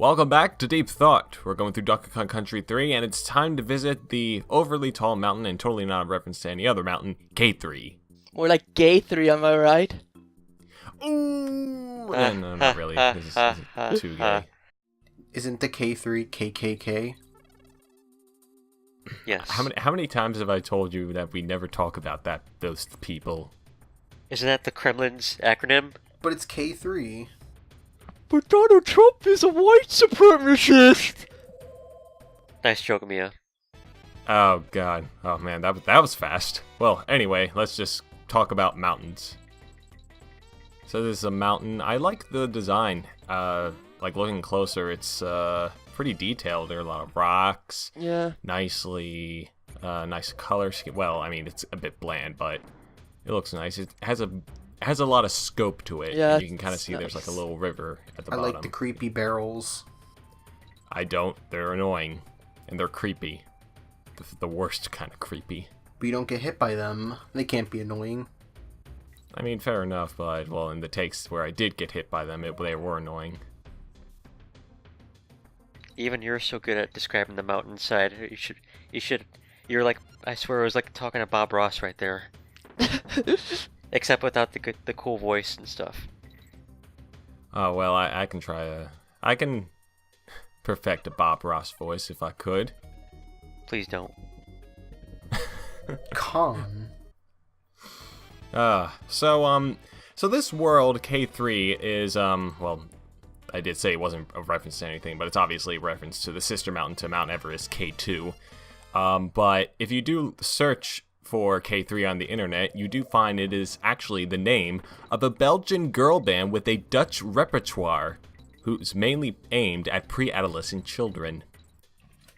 Welcome back to Deep Thought. We're going through Donkey Kong Country 3, and it's time to visit the overly tall mountain, and totally not a reference to any other mountain, K3. More like gay 3, am I right? Ooh! No, not really. This is too gay. Isn't the K3 KKK? Yes. How many times have I told you that we never talk about those people? Isn't that the Kremlin's acronym? But it's K3. But Donald Trump is a white supremacist! Nice joke, Mia. Oh god. Oh man, that was fast. Well, anyway, let's just talk about mountains. So this is a mountain. I like the design. Like looking closer, it's pretty detailed. There are a lot of rocks. Yeah. Nice color scheme. Well, I mean, it's a bit bland, but it looks nice. It has a lot of scope to it. Yeah, You can kind of see there's like a little river at the I bottom. like the creepy barrels. I don't. They're annoying. And they're creepy. The worst kind of creepy. But you don't get hit by them. They can't be annoying. I mean, fair enough, but, well, in the takes where I did get hit by them, they were annoying. Even you're so good at describing the mountainside. You're like, I swear it was like talking to Bob Ross right there. Except without the cool voice and stuff. Oh, well, I can try I can perfect a Bob Ross voice if I could. Please don't. Con. So this world, K3, is, well, I did say it wasn't a reference to anything, but it's obviously a reference to the sister mountain to Mount Everest, K2. But if you do search for K3 on the internet, you do find it is actually the name of a Belgian girl band with a Dutch repertoire, who's mainly aimed at pre-adolescent children.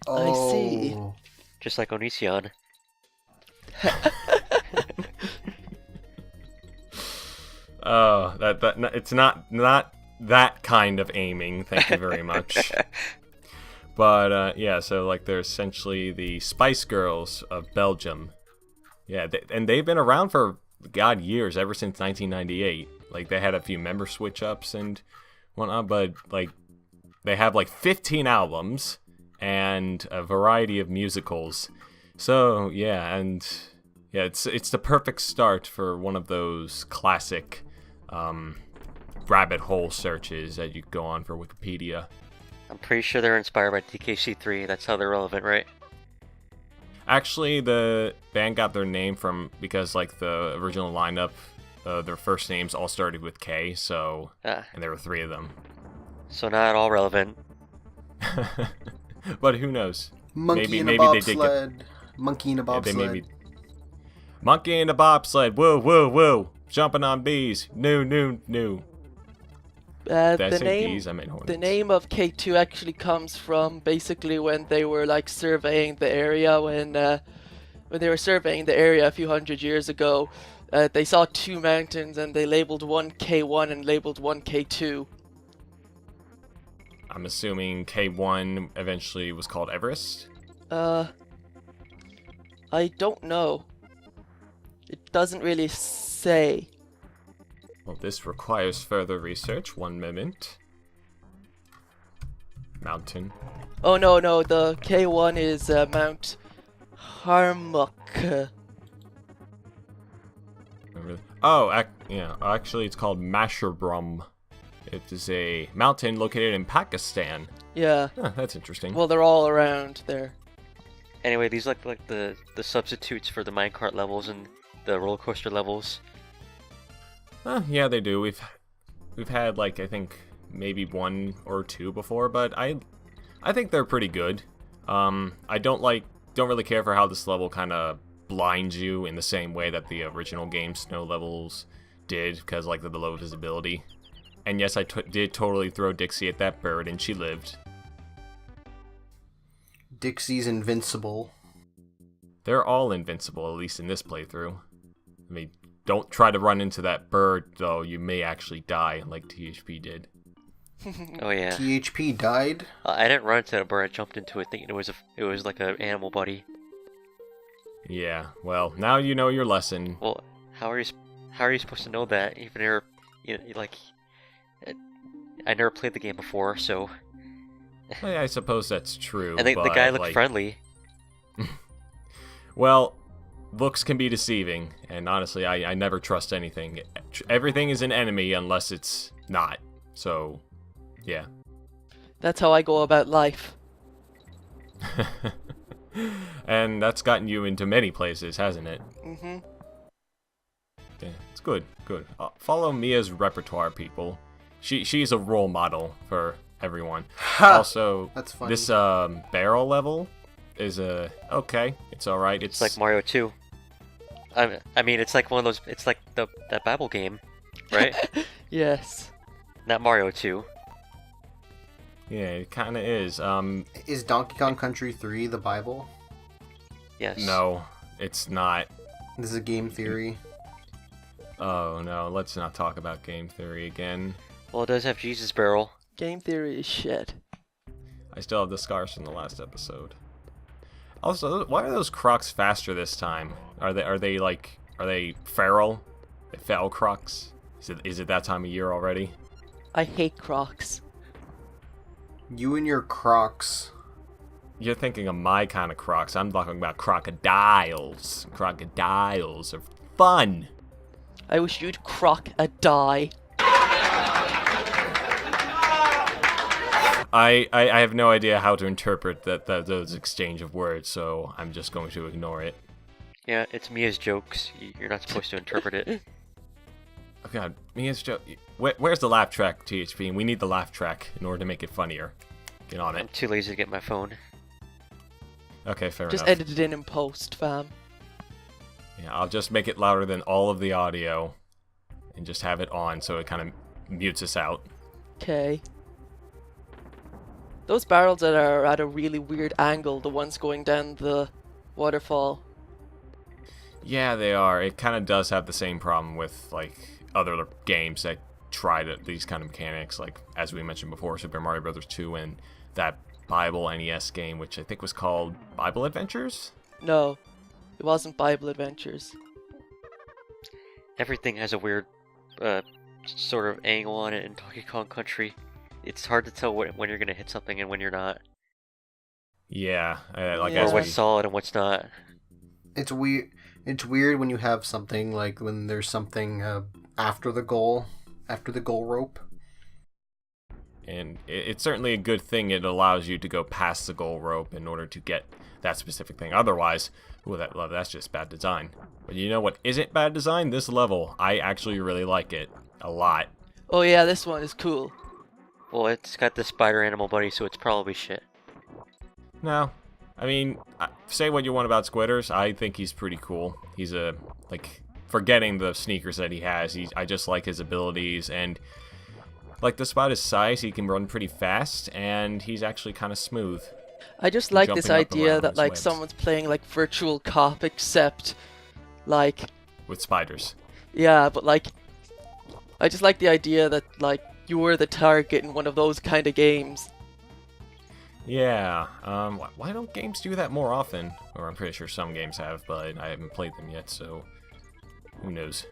Oh. I see. Just like Onision. Oh, it's not that kind of aiming. Thank you very much. But yeah, so like they're essentially the Spice Girls of Belgium. Yeah, and they've been around for years, ever since 1998. Like they had a few member switch ups and whatnot, but like they have like 15 albums and a variety of musicals. So yeah, and yeah, it's the perfect start for one of those classic rabbit hole searches that you go on for Wikipedia. I'm pretty sure they're inspired by DKC3. That's how they're relevant, right? Actually, the band got their name because like the original lineup, their first names all started with K, so and there were 3 of them. So not all relevant. But who knows? Monkey in a maybe they did bobsled. Monkey in a bobsled. Monkey in a bobsled. Woo, woo, woo. Jumping on bees. No. The name of K2 actually comes from basically when they were like surveying the area when they were surveying the area a few hundred years ago. They saw 2 mountains and they labeled one K1 and labeled one K2. I'm assuming K1 eventually was called Everest? I don't know. It doesn't really say. Well, this requires further research. 1 moment. Mountain. Oh no, the K1 is Mount Harmuk. Oh, yeah. Actually, it's called Masherbrum. It is a mountain located in Pakistan. Yeah. Huh, that's interesting. Well, they're all around there. Anyway, these look like the substitutes for the minecart levels and the roller coaster levels. Yeah, they do. We've had like I think maybe 1 or 2 before, but I think they're pretty good. I don't really care for how this level kind of blinds you in the same way that the original game snow levels did, because like the low visibility. And yes, I did totally throw Dixie at that bird, and she lived. Dixie's invincible. They're all invincible, at least in this playthrough. I mean, don't try to run into that bird, though. You may actually die, like THP did. Oh yeah. THP died? I didn't run into that bird. I jumped into it thinking it was like an animal buddy. Yeah. Well, now you know your lesson. Well, how are you supposed to know that? Even if, like, I never played the game before, so I suppose that's true. And the but, guy looked like, friendly. Well, looks can be deceiving, and honestly, I never trust anything. Everything is an enemy unless it's not. So, yeah. That's how I go about life. And that's gotten you into many places, hasn't it? Mm-hmm. Yeah, it's good, good. Follow Mia's repertoire, people. She's a role model for everyone. Also, That's funny. this barrel level is okay. It's all right. It's like Mario 2. I mean, it's like one of those. It's like that Bible game, right? Yes. Not Mario 2. Yeah, it kind of is. Is Donkey Kong Country 3 the Bible? Yes. No, it's not. This is game theory. Oh no, let's not talk about game theory again. Well, it does have Jesus Barrel. Game theory is shit. I still have the scars from the last episode. Also, why are those crocs faster this time? Are they feral? They feral crocs? Is it that time of year already? I hate Crocs. You and your Crocs. You're thinking of my kind of crocs. I'm talking about crocodiles. Crocodiles are fun. I wish you'd croc a die. I have no idea how to interpret those exchange of words, so I'm just going to ignore it. Yeah, it's Mia's jokes. You're not supposed to interpret it. Oh god, Mia's joke. Where's the laugh track, THP? We need the laugh track in order to make it funnier. Get on I'm it. too lazy to get my phone. Okay, fair Just enough. edit it in post, fam. Yeah, I'll just make it louder than all of the audio, and just have it on so it kind of mutes us out. Okay. Those barrels that are at a really weird angle, the ones going down the waterfall. Yeah, they are. It kind of does have the same problem with like other games that tried these kind of mechanics, like as we mentioned before, Super Mario Bros. 2 and that Bible NES game, which I think was called Bible Adventures? No, it wasn't Bible Adventures. Everything has a weird sort of angle on it in Donkey Kong Country. It's hard to tell when you're gonna hit something and when you're not. Yeah, like Yeah. Or as what's we, solid and what's not. It's weird. It's weird when you have something like when there's something after the goal rope. and it's certainly a good thing it allows you to go past the goal rope in order to get that specific thing. Otherwise, that's just bad design. But you know what isn't bad design? This level. I actually really like it a lot. Oh yeah, this one is cool. Well, it's got the spider animal buddy, so it's probably shit. No, I mean, say what you want about Squitters. I think he's pretty cool. He's forgetting the sneakers that he has. I just like his abilities, and like despite his size, he can run pretty fast, and he's actually kind of smooth. I just like this Jumping up idea around that his like webs. someone's playing like virtual cop, except like With spiders. yeah, but like I just like the idea that like you were the target in one of those kind of games. Yeah, why don't games do that more often? Or I'm pretty sure some games have, but I haven't played them yet, so who knows.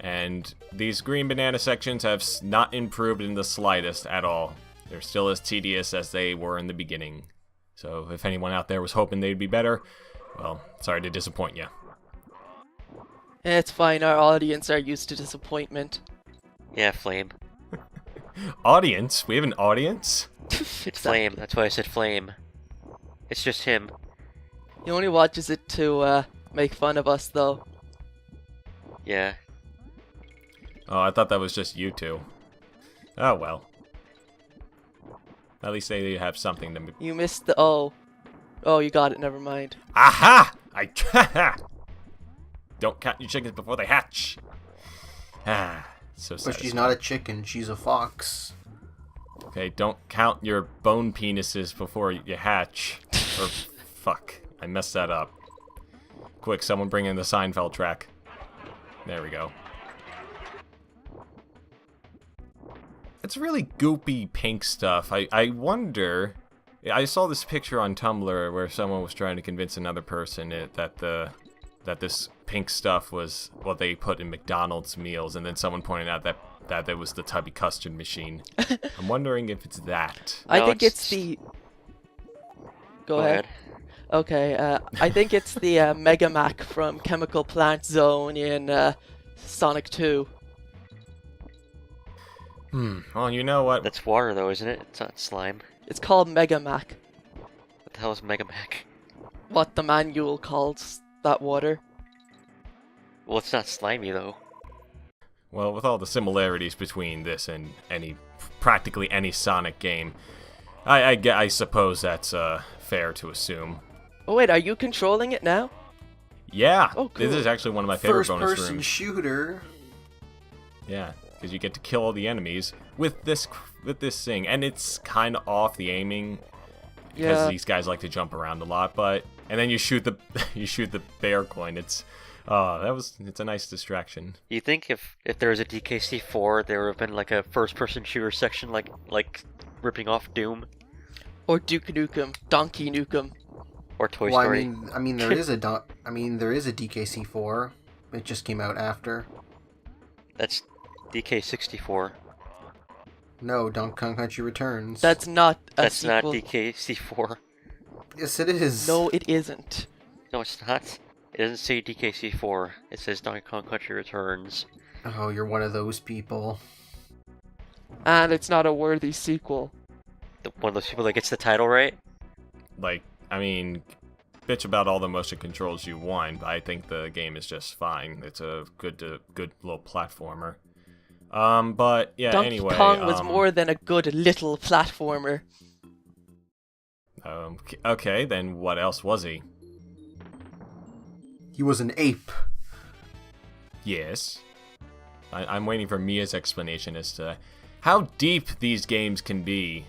And these green banana sections have not improved in the slightest at all. They're still as tedious as they were in the beginning. So if anyone out there was hoping they'd be better, well, sorry to disappoint you. It's fine, our audience are used to disappointment. Yeah, Flame. Audience? We have an audience? It's Flame. That's why I said Flame. It's just him. He only watches it to make fun of us though. Yeah. Oh, I thought that was just you two. Oh well. At least they have something to... You missed the oh. Oh, you got it, never mind. Aha! Don't count your chickens before they hatch. So But satisfying. she's not a chicken, she's a fox. Okay, don't count your bone penises before you hatch. Or, fuck, I messed that up. Quick, someone bring in the Seinfeld track. There we go. It's really goopy pink stuff. I wonder... I saw this picture on Tumblr where someone was trying to convince another person that this pink stuff was what they put in McDonald's meals, and then someone pointed out that that there was the Tubby Custard Machine. I'm wondering if it's that. I No, think it's the... Go ahead. Okay, I think it's the Megamac from Chemical Plant Zone in Sonic 2. Well, you know what? That's water, though, isn't it? It's not slime. It's called Megamac. What the hell is Megamac? What the manual calls that water. Well, it's not slimy, though. Well, with all the similarities between this and practically any Sonic game, I suppose that's fair to assume. Oh wait, are you controlling it now? Yeah, Oh, cool. This is actually one of my favorite bonus First-person rooms. shooter. Yeah, because you get to kill all the enemies with this thing, and it's kind of off the aiming because Yeah. these guys like to jump around a lot. And then you shoot the bear coin. It's a nice distraction. You think if there was a DKC4, there would have been like a first-person shooter section, like ripping off Doom Or Duke Nukem, Donkey Nukem. or Toy Well, Story? I mean, there is a DKC4. It just came out after. That's DK64. No, Donkey Kong Country Returns. That's not a That's not sequel. DKC4. Yes, it is. No, it isn't. No, it's not. It doesn't say DKC4. It says Donkey Kong Country Returns. Oh, you're one of those people. And it's not a worthy sequel. One of those people that gets the title right. Like, I mean, bitch about all the motion controls you want, but I think the game is just fine. It's a good little platformer. But yeah, Donkey anyway. Kong was more than a good little platformer. Okay, then what else was he? He was an ape. Yes. I'm waiting for Mia's explanation as to how deep these games can be.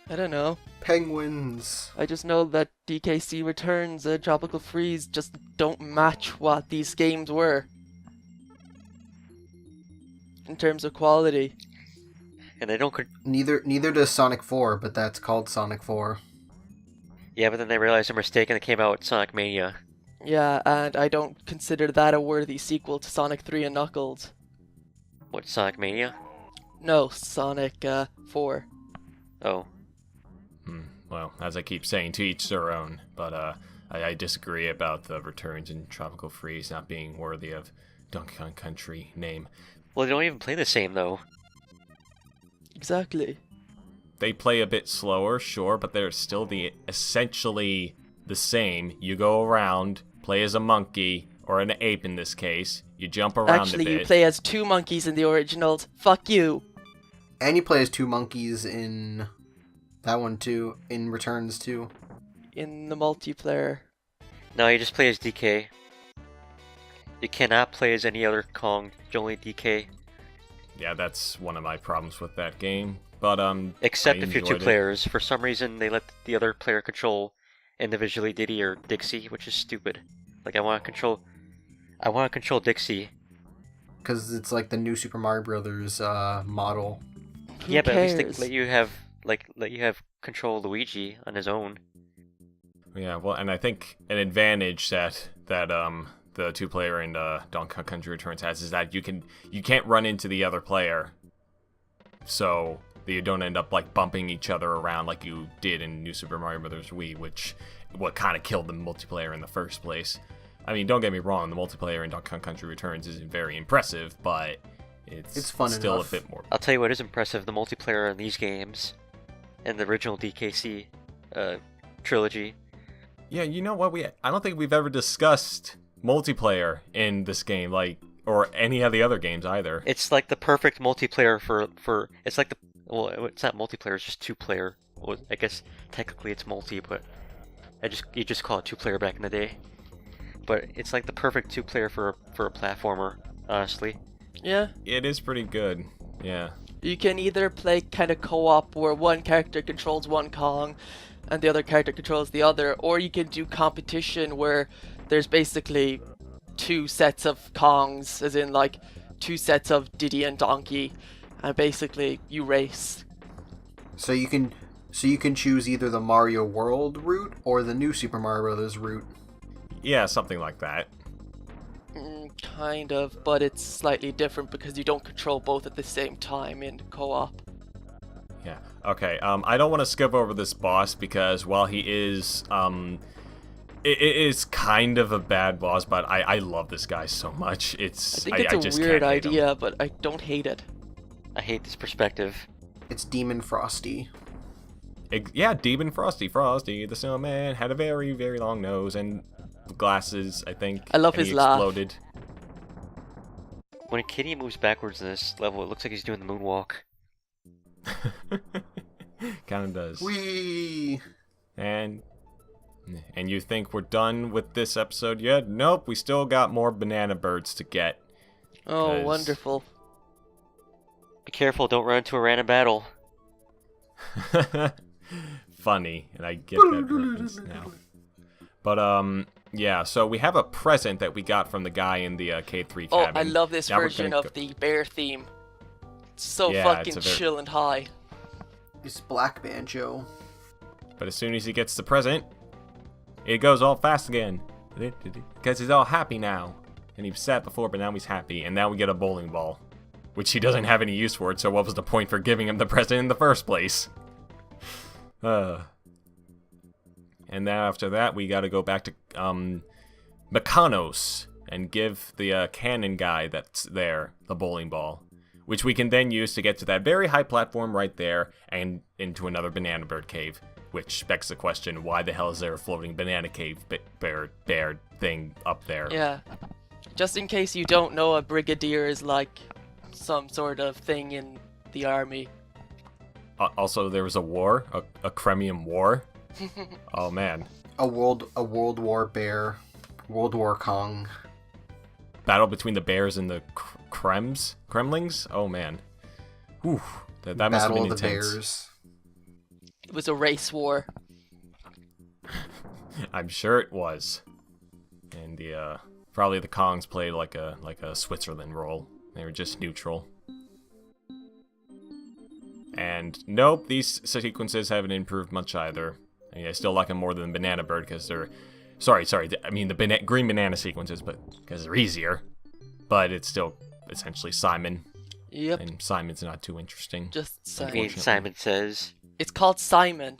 I don't know. Penguins. I just know that DKC Returns, Tropical Freeze just don't match what these games were. In terms of quality. And they don't... Neither does Sonic 4, but that's called Sonic 4. Yeah, but then they realized their mistake and it came out with Sonic Mania. Yeah, and I don't consider that a worthy sequel to Sonic 3 and Knuckles. What, Sonic Mania? No, Sonic 4. Oh. Well, as I keep saying, to each their own. But I disagree about the Returns and Tropical Freeze not being worthy of Donkey Kong Country name. Well, they don't even play the same, though. Exactly. They play a bit slower, sure, but they're still essentially the same. You go around, play as a monkey, or an ape in this case. You jump around Actually, a bit. you play as two monkeys in the originals. Fuck you. And you play as two monkeys in that one too, in Returns too. In the multiplayer. No, you just play as DK. You cannot play as any other Kong, only DK. Yeah, that's one of my problems with that game. But Except I if you're two enjoyed it. players. For some reason, they let the other player control individually Diddy or Dixie, which is stupid. Like, I want to control Dixie. Because it's like the new Super Mario Brothers model. Who Yeah, but at least cares? they let you have control Luigi on his own. Yeah, well, and I think an advantage that the two-player in Donkey Kong Country Returns has is that you can't run into the other player, so that you don't end up like bumping each other around like you did in New Super Mario Bros. Wii, which what kind of killed the multiplayer in the first place. I mean, don't get me wrong, the multiplayer in Donkey Kong Country Returns isn't very impressive, but it's fun still enough. a bit more. I'll tell you what is impressive, the multiplayer in these games, and the original DKC trilogy. Yeah, you know what? I don't think we've ever discussed multiplayer in this game, or any of the other games either. It's like the perfect multiplayer for it's like it's not multiplayer, it's just two-player. Well, I guess technically it's multi, but you just call it two-player back in the day. But it's like the perfect two-player for a platformer, honestly. Yeah. It is pretty good. Yeah. You can either play kind of co-op where one character controls one Kong and the other character controls the other, or you can do competition where there's basically two sets of Kongs, as in like two sets of Diddy and Donkey, and basically you race. So you can choose either the Mario World route or the new Super Mario Brothers route. Yeah, something like that. Kind of, but it's slightly different because you don't control both at the same time in co-op. Yeah. Okay. I don't want to skip over this boss because while he is it is kind of a bad boss, but I love this guy so much. I think it's a weird idea, but I don't hate it. I hate this perspective. It's Demon Frosty. Yeah, Demon Frosty. Frosty the snowman had a very, very long nose and glasses, I think. I love and his he laugh. Exploded. When a kitty moves backwards in this level, it looks like he's doing the moonwalk. Kind of does. Whee! And you think we're done with this episode yet? Nope, we still got more banana birds to get. Oh, wonderful. Be careful, don't run into a random battle. Funny, and I get that reference now. But, yeah, so we have a present that we got from the guy in the K3 cabin. Oh, I love this Now we're version gonna of the bear theme. It's so Yeah, fucking it's a very- chill and high. It's Black Banjo. But as soon as he gets the present, it goes all fast again. Because he's all happy now. And he was sad before, but now he's happy. And now we get a bowling ball. Which he doesn't have any use for it, so what was the point for giving him the present in the first place? And then after that, we gotta go back to Mechanos and give the cannon guy that's there the bowling ball. Which we can then use to get to that very high platform right there and into another banana bird cave. Which begs the question, why the hell is there a floating banana cave bear thing up there? Yeah. Just in case you don't know, a brigadier is like some sort of thing in the army. Also, there was a war, a Kremian war. Oh man. A World War Bear. World War Kong. Battle between the bears and the Kremlings? Oh man. Whew. That must have Battle been of the intense. Bears. It was a race war. I'm sure it was. And the probably the Kongs played like a Switzerland role. They were just neutral. And nope, these sequences haven't improved much either. I mean, I still like them more than Banana Bird because they're... Sorry, I mean the green banana sequences, but because they're easier. But it's still essentially Simon. Yep. And Simon's not too interesting. Just I Simon. mean, Simon Says. It's called Simon.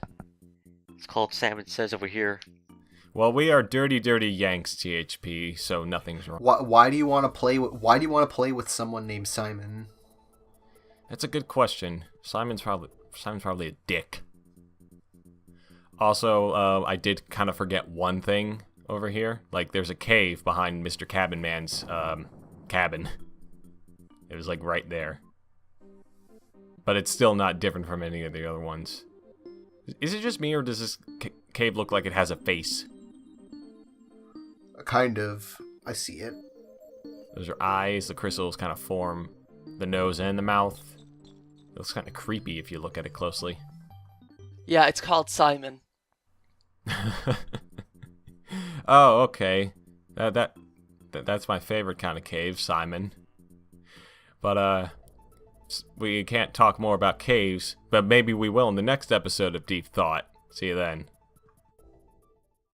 It's called Simon Says over here. Well, we are dirty Yanks, THP, so nothing's wrong. Why do you want to play with someone named Simon? That's a good question. Simon's probably a dick. Also, I did kind of forget one thing over here. Like, there's a cave behind Mr. Cabin Man's cabin. It was like right there. But it's still not different from any of the other ones. Is it just me, or does this cave look like it has a face? Kind of. I see it. Those are eyes. The crystals kind of form the nose and the mouth. It looks kind of creepy if you look at it closely. Yeah, it's called Simon. Oh, okay. That's my favorite kind of cave, Simon. But we can't talk more about caves, but maybe we will in the next episode of Deep Thought. See you then.